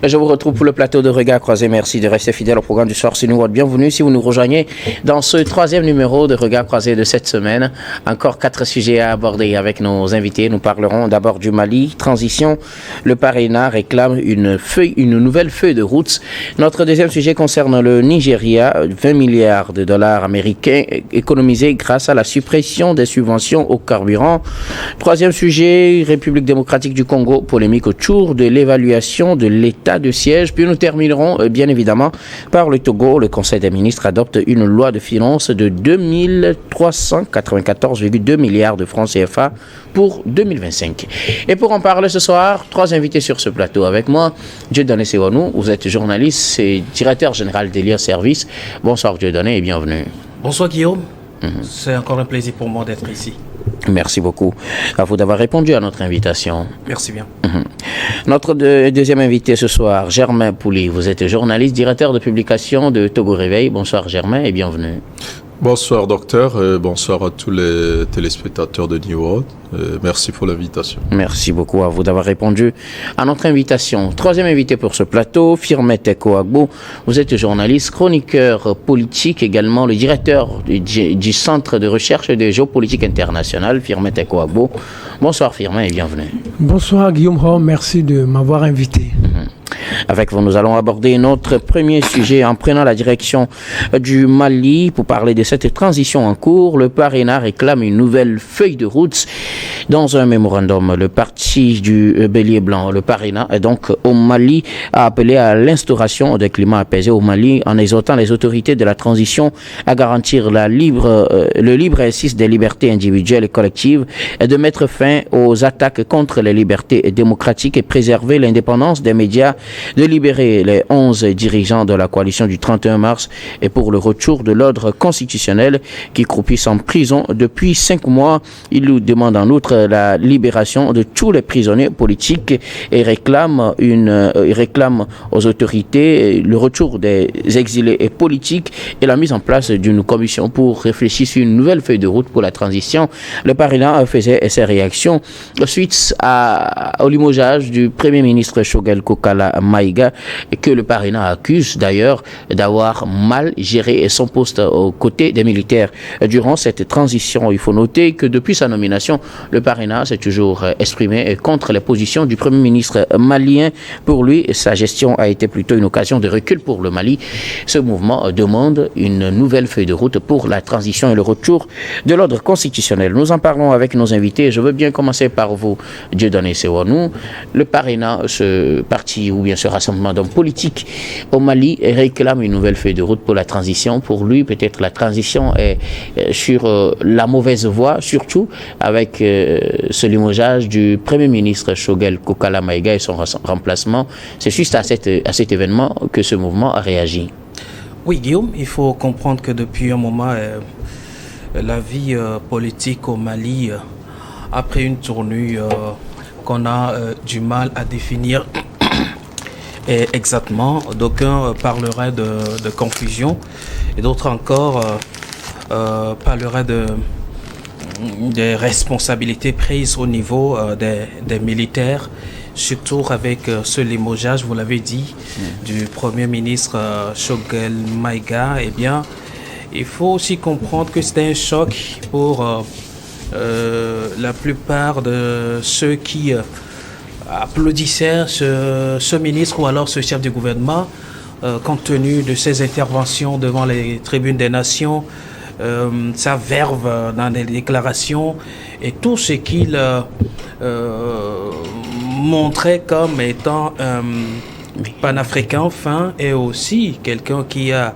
Je vous retrouve pour le plateau de Regard Croisé. Merci de rester fidèle au programme du soir. C'est nous, bienvenue si vous nous rejoignez dans ce troisième numéro de Regard Croisé de cette semaine. Encore 4 sujets à aborder avec nos invités. Nous parlerons d'abord du Mali. Transition, le Parrainat réclame une nouvelle feuille de route. Notre deuxième sujet concerne le Nigeria. 20 milliards de dollars américains économisés grâce à la suppression des subventions au carburant. Troisième sujet, République démocratique du Congo, polémique autour de l'évaluation de l'état de siège. Puis nous terminerons bien évidemment par le Togo. Le Conseil des ministres adopte une loi de finances de 2394,2 milliards de francs CFA pour 2025. Et pour en parler ce soir, 3 invités sur ce plateau avec moi. Dieudonné Sewanou, vous êtes journaliste et directeur général d'Elia Service. Bonsoir Dieudonné et bienvenue. Bonsoir Guillaume. C'est encore un plaisir pour moi d'être ici. Merci beaucoup à vous d'avoir répondu à notre invitation. Merci bien. Notre deuxième invité ce soir, Germain Pouli. Vous êtes journaliste, directeur de publication de Togo Réveil. Bonsoir Germain et bienvenue. Bonsoir docteur, bonsoir à tous les téléspectateurs de New World. Merci pour l'invitation. Merci beaucoup à vous d'avoir répondu à notre invitation. Troisième invité pour ce plateau, Firmet Ekoagbo. Vous êtes journaliste, chroniqueur politique, également le directeur du Centre de recherche de géopolitique internationale, Firmet Ekoagbo. Bonsoir Firmet et bienvenue. Bonsoir Guillaume Hall, merci de m'avoir invité. Avec vous, nous allons aborder notre premier sujet en prenant la direction du Mali pour parler de cette transition en cours. Le Parrainat réclame une nouvelle feuille de route. Dans un mémorandum, le parti du Bélier Blanc, le Parrainat, donc au Mali, a appelé à l'instauration d'un climat apaisé au Mali en exhortant les autorités de la transition à garantir le libre exercice des libertés individuelles et collectives et de mettre fin aux attaques contre les libertés démocratiques et préserver l'indépendance des médias, de libérer les 11 dirigeants de la coalition du 31 mars et pour le retour de l'ordre constitutionnel qui croupissent en prison depuis 5 mois. Il nous demande en outre la libération de tous les prisonniers politiques et réclame aux autorités le retour des exilés et politiques et la mise en place d'une commission pour réfléchir sur une nouvelle feuille de route pour la transition. Le Parrainat faisait ses réactions suite au limogeage du Premier ministre Choguel Kokala Maïga, que le Parrainat accuse d'ailleurs d'avoir mal géré son poste aux côtés des militaires. Durant cette transition, il faut noter que depuis sa nomination, le Parrainat s'est toujours exprimé contre les positions du Premier ministre malien. Pour lui, sa gestion a été plutôt une occasion de recul pour le Mali. Ce mouvement demande une nouvelle feuille de route pour la transition et le retour de l'ordre constitutionnel. Nous en parlons avec nos invités. Je veux bien commencer par vous, Dieudonné Sewanou. Le Parrainat, ce parti ou bien ce rassemblement d'hommes politiques au Mali réclame une nouvelle feuille de route pour la transition. Pour lui, peut-être la transition est sur la mauvaise voie, surtout avec ce limogeage du Premier ministre Choguel Kokala Maïga et son remplacement. C'est juste à cet événement que ce mouvement a réagi. Oui, Guillaume, il faut comprendre que depuis un moment, la vie politique au Mali a pris une tournure qu'on a du mal à définir exactement. D'aucuns parleraient de confusion et d'autres encore parleraient des responsabilités prises au niveau des militaires, surtout avec ce limogeage, vous l'avez dit, du Premier ministre Choguel Maïga. Eh bien, il faut aussi comprendre que c'était un choc pour la plupart de ceux qui applaudissaient ce ministre ou alors ce chef du gouvernement, compte tenu de ses interventions devant les tribunes des nations, sa verve dans les déclarations et tout ce qu'il montrait comme étant panafricain fin et aussi quelqu'un qui a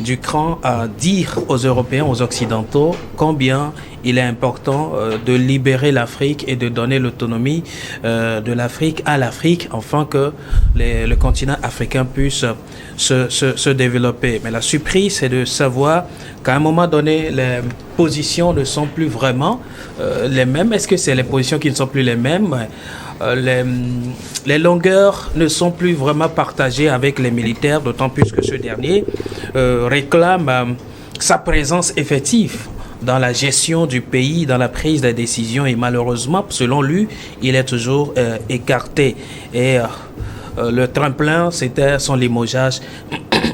du cran à dire aux Européens, aux Occidentaux, combien il est important de libérer l'Afrique et de donner l'autonomie de l'Afrique à l'Afrique, afin que le continent africain puisse se développer. Mais la surprise, c'est de savoir qu'à un moment donné, les positions ne sont plus vraiment les mêmes. Est-ce que c'est les positions qui ne sont plus les mêmes? Les longueurs ne sont plus vraiment partagées avec les militaires, d'autant plus que ce dernier réclame sa présence effective dans la gestion du pays, dans la prise des décisions, et malheureusement, selon lui, il est toujours écarté. Et le tremplin, c'était son limogeage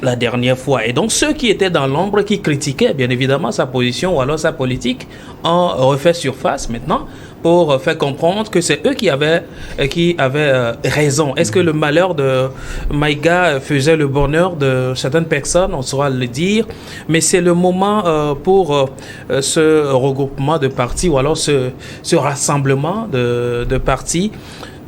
la dernière fois. Et donc ceux qui étaient dans l'ombre, qui critiquaient bien évidemment sa position ou alors sa politique, ont refait surface maintenant pour faire comprendre que c'est eux qui avaient raison. Est-ce que le malheur de Maïga faisait le bonheur de certaines personnes? On saura le dire. Mais c'est le moment pour ce regroupement de partis ou alors ce rassemblement de partis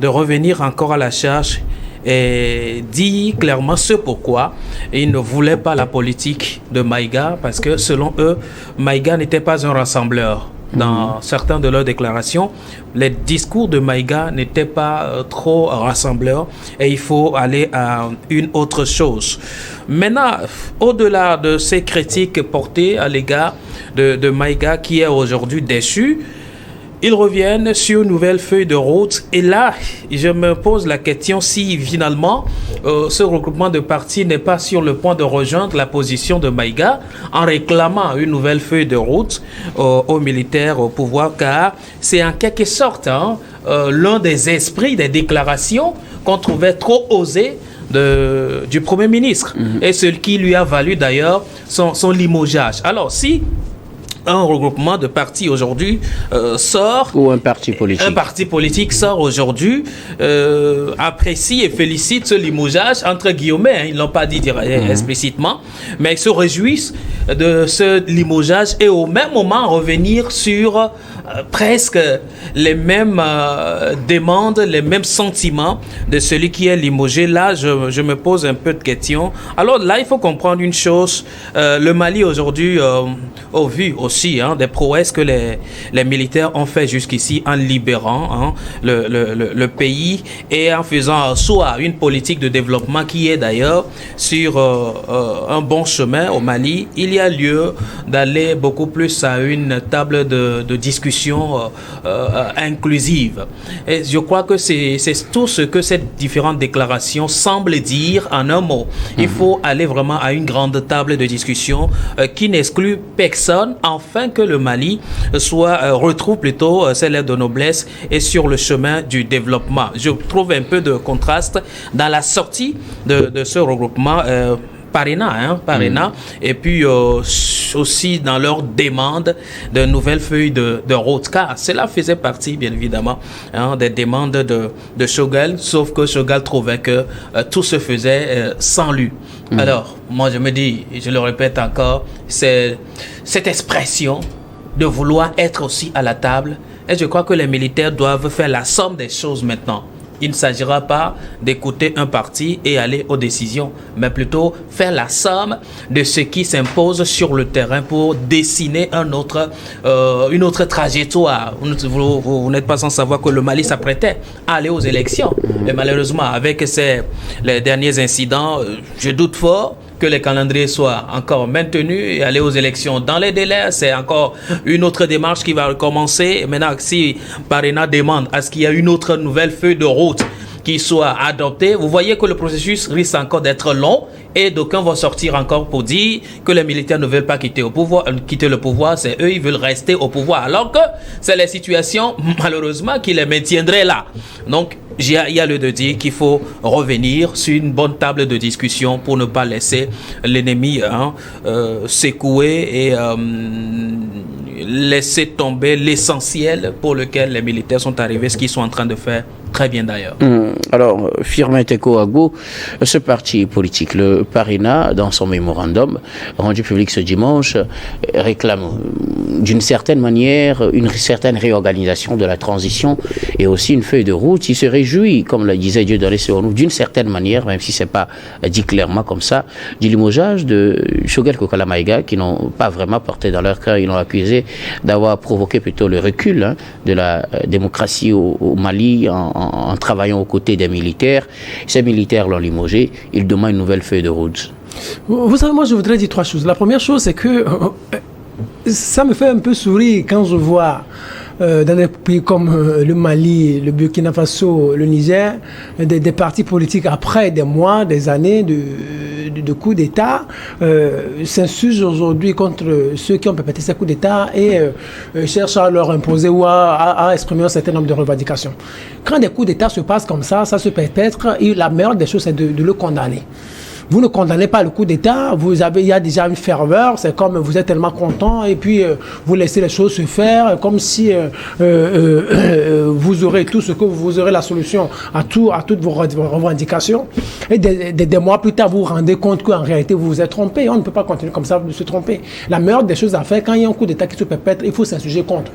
de revenir encore à la charge et dit clairement ce pourquoi ils ne voulaient pas la politique de Maïga, parce que selon eux, Maïga n'était pas un rassembleur. Dans certaines de leurs déclarations, les discours de Maïga n'étaient pas trop rassembleurs et il faut aller à une autre chose. Maintenant, au-delà de ces critiques portées à l'égard de Maïga qui est aujourd'hui déchu, ils reviennent sur une nouvelle feuille de route. Et là, je me pose la question si finalement ce regroupement de partis n'est pas sur le point de rejoindre la position de Maïga en réclamant une nouvelle feuille de route aux militaires au pouvoir, car c'est en quelque sorte l'un des esprits des déclarations qu'on trouvait trop osées du Premier ministre, et ce qui lui a valu d'ailleurs son limogeage. Alors si un regroupement de partis aujourd'hui sort, ou un parti politique sort aujourd'hui, apprécie et félicite ce limogeage entre guillemets, ils l'ont pas dit explicitement, mais ils se réjouissent de ce limogeage et au même moment revenir sur presque les mêmes demandes, les mêmes sentiments de celui qui est limogé. Là, je me pose un peu de questions. Alors là, il faut comprendre une chose. Le Mali aujourd'hui, au vu aussi des prouesses que les militaires ont fait jusqu'ici en libérant le pays et en faisant soit une politique de développement qui est d'ailleurs sur un bon chemin au Mali, il y a lieu d'aller beaucoup plus à une table de discussion inclusive. Et je crois que c'est tout ce que cette différente déclaration semble dire en un mot. Il faut aller vraiment à une grande table de discussion qui n'exclut personne, afin que le Mali retrouve plutôt ses lettres de noblesse et sur le chemin du développement. Je trouve un peu de contraste dans la sortie de ce regroupement Parena, et puis aussi dans leur demande de nouvelles feuilles de route, car cela faisait partie bien évidemment des demandes de Choguel, sauf que Choguel trouvait que tout se faisait sans lui. Alors moi je me dis, et je le répète encore, c'est cette expression de vouloir être aussi à la table, et je crois que les militaires doivent faire la somme des choses maintenant. Il ne s'agira pas d'écouter un parti et aller aux décisions, mais plutôt faire la somme de ce qui s'impose sur le terrain pour dessiner une autre trajectoire. Vous n'êtes pas sans savoir que le Mali s'apprêtait à aller aux élections. Et malheureusement, avec les derniers incidents, je doute fort que les calendriers soient encore maintenus et aller aux élections dans les délais. C'est encore une autre démarche qui va recommencer. Maintenant, si Parena demande à ce qu'il y ait une autre nouvelle feuille de route qui soit adoptée, vous voyez que le processus risque encore d'être long et d'aucuns vont sortir encore pour dire que les militaires ne veulent pas quitter le pouvoir, c'est eux, ils veulent rester au pouvoir, alors que c'est les situations, malheureusement, qui les maintiendraient là. Donc, il y a lieu de dire qu'il faut revenir sur une bonne table de discussion pour ne pas laisser l'ennemi s'écouer et laisser tomber l'essentiel pour lequel les militaires sont arrivés, ce qu'ils sont en train de faire très bien d'ailleurs. Alors, Firmin Teko Agbo, ce parti politique, le Parena, dans son mémorandum rendu public ce dimanche, réclame d'une certaine manière une certaine réorganisation de la transition et aussi une feuille de route. Il se réjouit, comme le disait Dieudonné Sehonou, d'une certaine manière, même si ce n'est pas dit clairement comme ça, du limogeage de Choguel Kokala Maïga, qui n'ont pas vraiment porté dans leur cœur. Ils l'ont accusé d'avoir provoqué plutôt le recul de la démocratie au Mali en travaillant aux côtés des militaires. Ces militaires l'ont limogé. Ils demandent une nouvelle feuille de route. Vous savez, moi, je voudrais dire trois choses. La première chose, c'est que ça me fait un peu sourire quand je vois dans des pays comme le Mali, le Burkina Faso, le Niger, des partis politiques après des mois, des années de coup d'État s'insurgent aujourd'hui contre ceux qui ont perpétré ces coups d'État et cherchent à leur imposer ou à exprimer un certain nombre de revendications. Quand des coups d'État se passent comme ça se perpètre, et la meilleure des choses, c'est de le condamner. Vous ne condamnez pas le coup d'État, il y a déjà une ferveur, c'est comme vous êtes tellement content et puis vous laissez les choses se faire comme si vous aurez tout ce que vous aurez la solution à toutes vos revendications. Et des mois plus tard, vous vous rendez compte qu'en réalité, vous vous êtes trompé. On ne peut pas continuer comme ça de se tromper. La meilleure des choses à faire, quand il y a un coup d'État qui se perpètre, il faut s'insurger contre.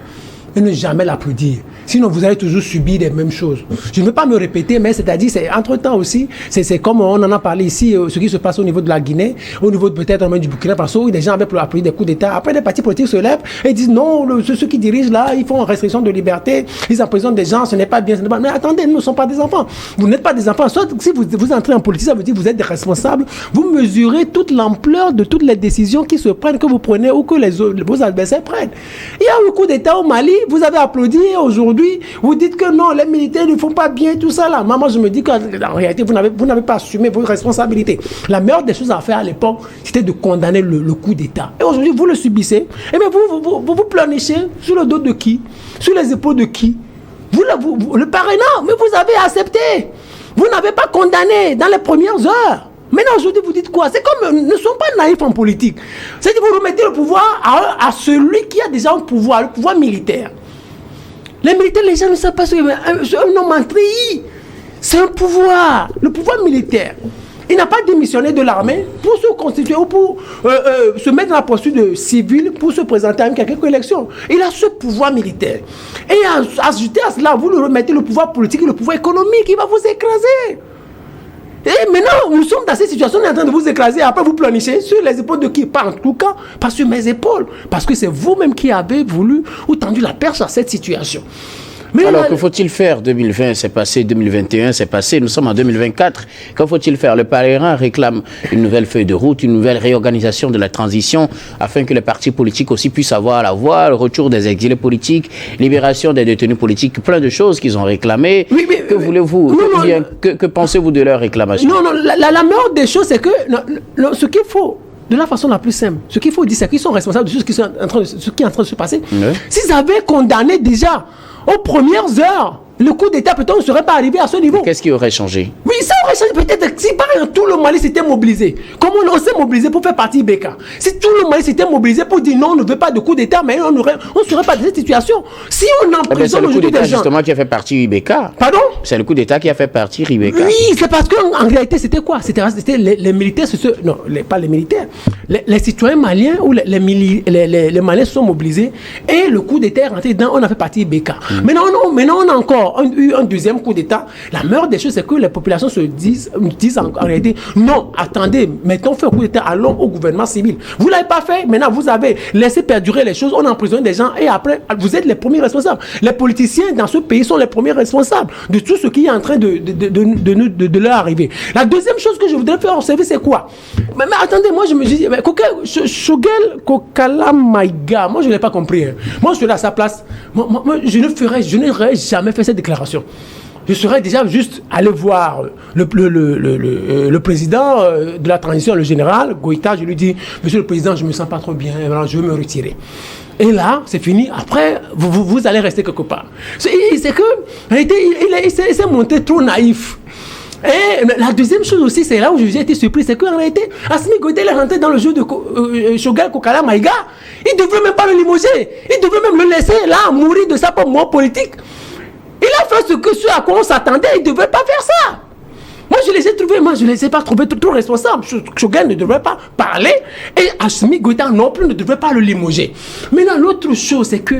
Et ne jamais l'applaudir. Sinon, vous allez toujours subir les mêmes choses. Je ne veux pas me répéter, mais c'est-à-dire, entre-temps aussi, c'est comme on en a parlé ici, ce qui se passe au niveau de la Guinée, au niveau peut-être même du Burkina Faso, où des gens avaient applaudi des coups d'État. Après, des partis politiques se lèvent et disent non, ceux qui dirigent là, ils font restriction de liberté, ils emprisonnent des gens, ce n'est pas bien, ce n'est pas... Mais attendez, nous ne sommes pas des enfants. Vous n'êtes pas des enfants. Soit si vous entrez en politique, ça veut dire que vous êtes des responsables. Vous mesurez toute l'ampleur de toutes les décisions qui se prennent, que vous prenez ou que vos adversaires prennent. Il y a un coup d'État au Mali, vous avez applaudi aujourd'hui, vous dites que non, les militaires ne font pas bien, tout ça là. Moi, je me dis qu'en réalité, vous n'avez pas assumé vos responsabilités. La meilleure des choses à faire à l'époque, c'était de condamner le coup d'État. Et aujourd'hui, vous le subissez. Et bien, vous pleurnichez sur le dos de qui? Sur les épaules de qui? Le parrainage, mais vous avez accepté. Vous n'avez pas condamné dans les premières heures. Maintenant, aujourd'hui, vous dites quoi? C'est comme, ne sont pas naïfs en politique. C'est-à-dire que vous remettez le pouvoir à celui qui a déjà un pouvoir, le pouvoir militaire. Les militaires, les gens ne savent pas ce qu'est un homme en treillis. C'est un pouvoir, le pouvoir militaire. Il n'a pas démissionné de l'armée pour se constituer ou pour se mettre dans la posture de civil pour se présenter à quelques élections. Il a ce pouvoir militaire. Et ajouté à cela, vous le remettez le pouvoir politique et le pouvoir économique, il va vous écraser. Et maintenant, nous sommes dans cette situation, on est en train de vous écraser, après vous pleurnichez sur les épaules de qui? Pas en tout cas, pas sur mes épaules, parce que c'est vous-même qui avez voulu ou tendu la perche à cette situation. Mais alors, que faut-il faire? 2020, c'est passé, 2021, c'est passé, nous sommes en 2024. Que faut-il faire? Le parrain réclame une nouvelle feuille de route, une nouvelle réorganisation de la transition, afin que les partis politiques aussi puissent avoir la voix, le retour des exilés politiques, libération des détenus politiques, plein de choses qu'ils ont réclamées. Oui, mais, que voulez-vous? Que pensez-vous de leur réclamation? Non, la meilleure des choses, c'est que ce qu'il faut, de la façon la plus simple, ce qu'il faut dire, c'est qu'ils sont responsables de ce qui est en train de se passer. Oui. S'ils avaient condamné déjà aux premières heures, le coup d'État, peut-être, ne serait pas arrivé à ce niveau. Qu'est-ce qui aurait changé? Oui, ça aurait changé peut-être si par exemple tout le Mali s'était mobilisé. Comme on s'est mobilisé pour faire partie IBK. Si tout le Mali s'était mobilisé pour dire non, on ne veut pas de coup d'État, mais on ne serait pas dans cette situation. Si on emprisonne aujourd'hui des gens... C'est le coup d'État justement qui a fait partie IBK. Pardon? C'est le coup d'État qui a fait partie IBK. Oui, c'est parce qu'en réalité, c'était quoi? C'était les militaires, non, pas les militaires. Les citoyens maliens ou les Maliens se sont mobilisés et le coup d'État est rentré dedans, on a fait partie IBK. Maintenant, on a encore eu un deuxième coup d'État. La meilleure des choses, c'est que les populations se disent en réalité, non, attendez, mettons fait un coup d'État, allons au gouvernement civil. Vous ne l'avez pas fait, maintenant vous avez laissé perdurer les choses, on a emprisonné des gens et après, vous êtes les premiers responsables. Les politiciens dans ce pays sont les premiers responsables de tout ce qui est en train de leur arriver. La deuxième chose que je voudrais faire observer, c'est quoi? Mais attendez, moi je me dis, Shogel Kokala Maïga, moi je ne l'ai pas compris. Hein. Moi je suis à sa place, moi, je n'aurais jamais fait cette déclaration. Je serais déjà juste allé voir le président de la transition, le général Goïta. Je lui dis, monsieur le président, je ne me sens pas trop bien, je veux me retirer. Et là, c'est fini. Après, vous allez rester quelque part. C'est que, il s'est montré trop naïf. Et la deuxième chose aussi, c'est là où j'ai été surpris, c'est qu'en réalité, Assimi Goïta est rentré dans le jeu de Shogel Kokala Maïga. Il ne devait même pas le limoger. Il devait même le laisser là, mourir de sa propre mort politique. Il a fait ce à quoi on s'attendait, il ne devait pas faire ça. Moi, je ne les ai pas trouvés trop responsables. Shogel ne devrait pas parler et Assimi Goïta non plus ne devrait pas le limoger. Maintenant, l'autre chose, c'est que...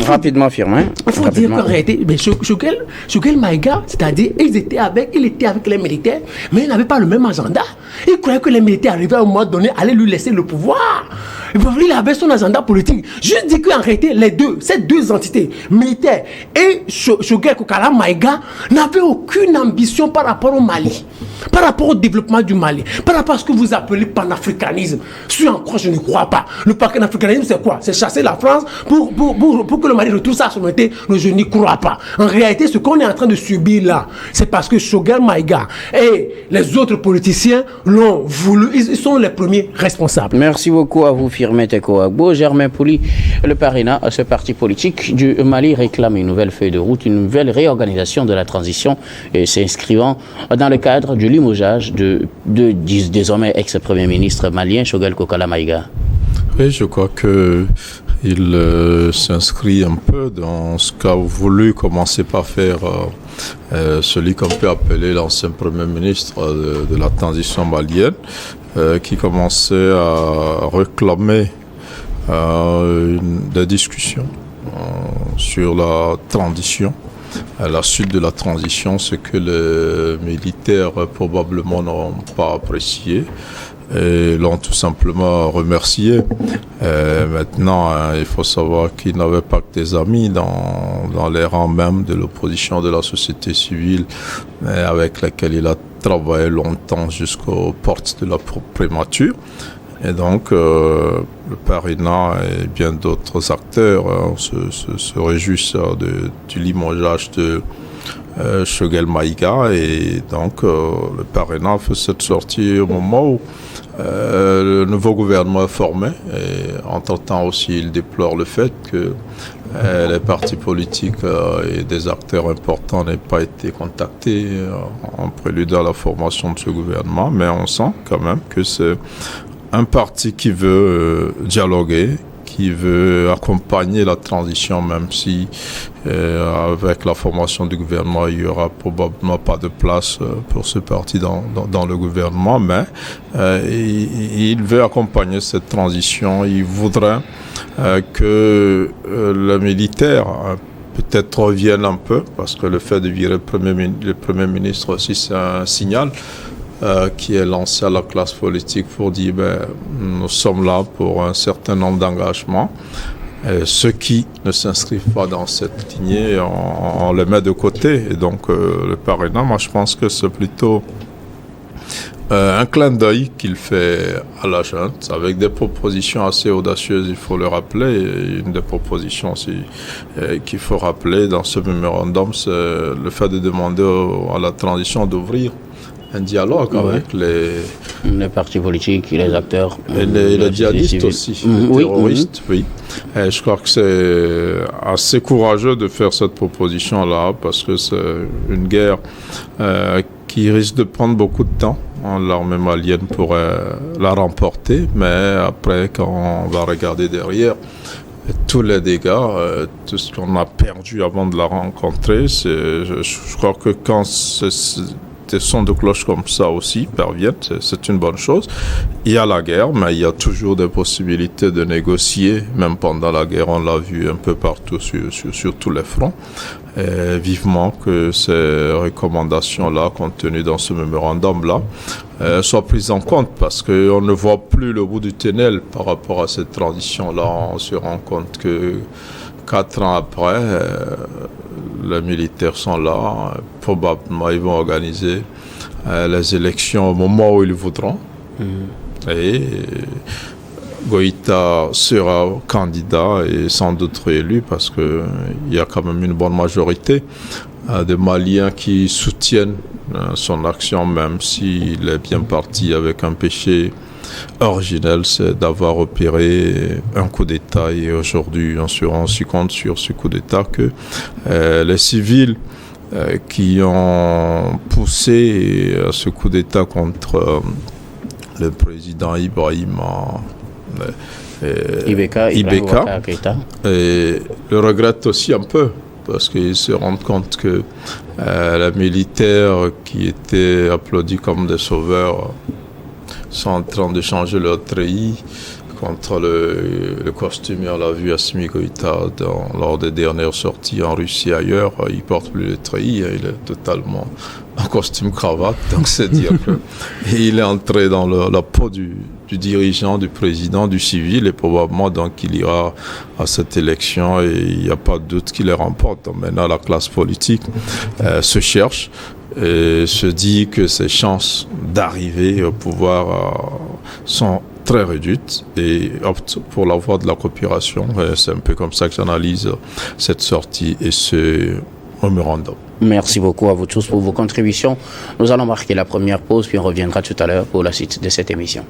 Rapidement, firme. Il faut dire qu'en réalité, Shogel Maïga, c'est-à-dire, il était avec les militaires, mais il n'avait pas le même agenda. Il croyait que les militaires arrivaient à un moment donné, allaient lui laisser le pouvoir. il avait son agenda politique. Juste dit qu'en réalité, ces deux entités, militaires et Choguel Kokala Maïga, n'avaient aucune ambition par rapport au Mali, par rapport au développement du Mali, par rapport à ce que vous appelez panafricanisme. Ce en quoi je ne crois pas. Le panafricanisme, c'est quoi? C'est chasser la France pour que le Mali retrouve sa souveraineté. Je n'y crois pas. En réalité, ce qu'on est en train de subir là, c'est parce que Choguel Maïga et les autres politiciens l'ont voulu. Ils sont les premiers responsables. Merci beaucoup à vous, Firmin Teko Agbo. Germain Pouli, le parrainat à ce parti politique du Mali réclame une nouvelle feuille de route, une nouvelle réorganisation de la transition, et s'inscrivant dans le cadre du limogeage de désormais ex-premier ministre malien Choguel Kokala Maïga. Oui, je crois que il s'inscrit un peu dans ce qu'a voulu commencer par faire celui qu'on peut appeler l'ancien Premier ministre de la transition malienne, qui commençait à réclamer des discussions sur la transition. La suite de la transition, c'est que les militaires probablement n'ont pas apprécié et l'ont tout simplement remercié. Maintenant, il faut savoir qu'il n'avait pas que des amis dans les rangs même de l'opposition de la société civile, avec laquelle il a travaillé longtemps jusqu'aux portes de la primature. Et donc, le parrainat et bien d'autres acteurs se réjouissent du limogeage de Choguel Maïga. Et donc, le parrainat fait cette sortie au moment où le nouveau gouvernement est formé. Et entre-temps aussi, il déplore le fait que les partis politiques et des acteurs importants n'aient pas été contactés en prélude à la formation de ce gouvernement. Mais on sent quand même que c'est un parti qui veut dialoguer, qui veut accompagner la transition, même si avec la formation du gouvernement, il n'y aura probablement pas de place pour ce parti dans le gouvernement, mais il veut accompagner cette transition. Il voudrait que le militaire peut-être revienne un peu, parce que le fait de virer le Premier ministre aussi, c'est un signal qui est lancé à la classe politique pour dire nous sommes là pour un certain nombre d'engagements. Ceux qui ne s'inscrivent pas dans cette lignée, on les met de côté. Et donc le parrainat, moi je pense que c'est plutôt un clin d'œil qu'il fait à la junte, avec des propositions assez audacieuses, il faut le rappeler. Et une des propositions aussi qu'il faut rappeler dans ce mémorandum, c'est le fait de demander à la transition d'ouvrir un dialogue avec les partis politiques, les acteurs. Et les djihadistes aussi, les terroristes, oui. Et je crois que c'est assez courageux de faire cette proposition-là, parce que c'est une guerre qui risque de prendre beaucoup de temps. L'armée malienne pourrait la remporter, mais après, quand on va regarder derrière, tous les dégâts, tout ce qu'on a perdu avant de la rencontrer, je crois que quand des sons de cloche comme ça aussi parviennent, c'est une bonne chose. Il y a la guerre, mais il y a toujours des possibilités de négocier, même pendant la guerre, on l'a vu un peu partout sur tous les fronts. Et vivement que ces recommandations-là, contenues dans ce mémorandum-là, soient prises en compte, parce qu'on ne voit plus le bout du tunnel par rapport à cette transition-là. On se rend compte que 4 ans après, les militaires sont là, probablement ils vont organiser les élections au moment où ils voudront. Et Goïta sera candidat et sans doute réélu, parce qu'il y a quand même une bonne majorité de Maliens qui soutiennent son action, même s'il est bien parti avec un péché originel, c'est d'avoir opéré un coup d'État. Et aujourd'hui, on se rend aussi compte sur ce coup d'État que les civils qui ont poussé ce coup d'État contre le président Ibrahim Ibeka, et le regrettent aussi un peu, parce qu'ils se rendent compte que les militaires qui étaient applaudis comme des sauveurs sont en train de changer leur treillis contre le costume. On l'a vu Assimi Goïta lors des dernières sorties en Russie et ailleurs. Il ne porte plus le treillis, il est totalement en costume cravate. Donc c'est dire qu'il est entré dans la peau du du dirigeant, du président, du civil, et probablement donc il ira à cette élection et il n'y a pas de doute qu'il les remporte. Donc, maintenant, la classe politique se cherche et se dit que ses chances d'arriver au pouvoir sont très réduite et opte pour la voie de la coopération. C'est un peu comme ça que j'analyse cette sortie et ce mémorandum. Merci beaucoup à vous tous pour vos contributions. Nous allons marquer la première pause, puis on reviendra tout à l'heure pour la suite de cette émission.